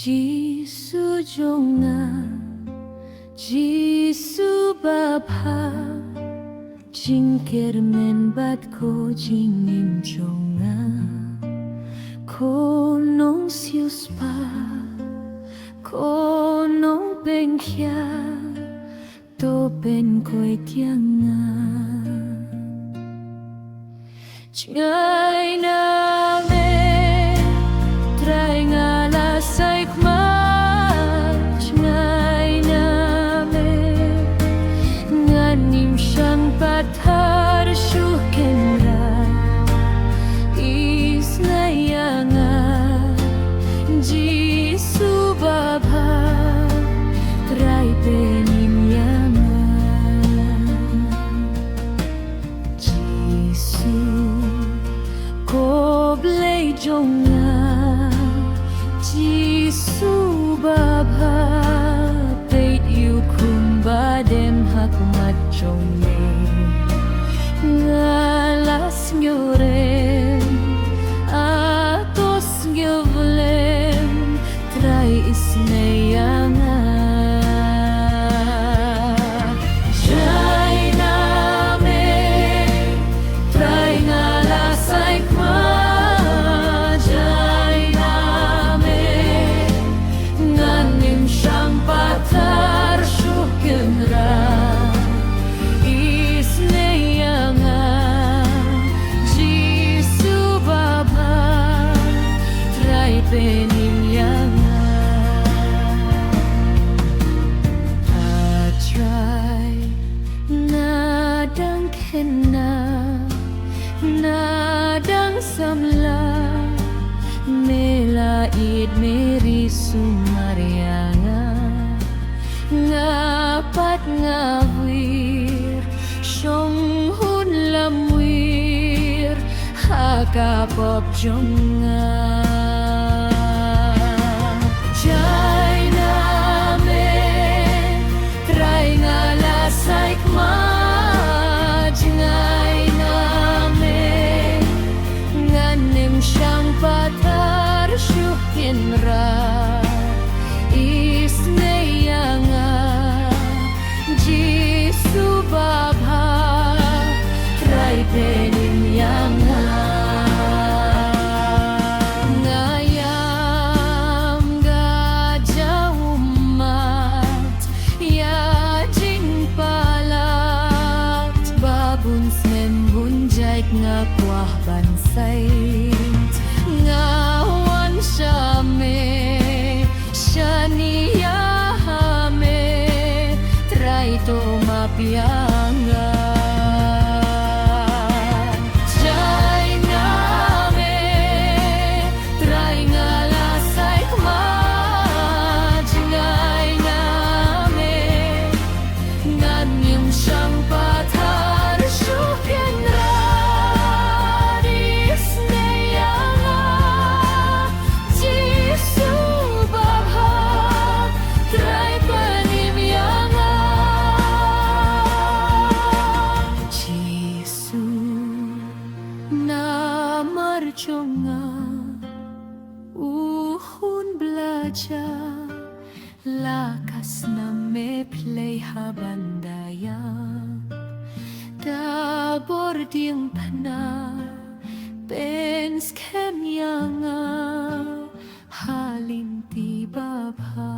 Jisu jonga, Jisu bapa, jingkir men bat ko jingim jonga, ko nong sius pa, ko nong bengkya, to ben koi tianga, cngai na me, trai ngala sai kma, cngai na me, nganim siyang pathar syukenra, isnayanga, Jisu baba, trai penim yanga, Jisu ko blei jonga, Jisu baba, peit yu kumba dem hakmat jonge, ngalas nyorem, atos nyovelem, trai isnayanga. Jai name, trai ngalas aikma, jai name, nganim siyang patar syukenra, isnayanga, Jisu baba, trai penim yanga. Atrai nadang kena, nadang samla, melait meri sumarianga, ngapat ngawir, syong hun lamwir, hakapop jonga. Jai name, trai ngalas aikma, jngai name, nganim siyang patar syukenra, isnayanga, Jisu baba, trai penim yanga. Ngayam gajaumat, ya jing palat, babun sembun jaik ngakwah bansay, ngawan syame, syaniyahame, trai to mapianga. Jai name, trai ngalas aikma, jngai name, nganim siyang pathar syukenra, isnayanga, Jisu baba, trai penim yanga. Jisu namar jonga, uhun belajar, lakas name play habandaya, dabor ding pana, pens kem yanga, halim ti baba.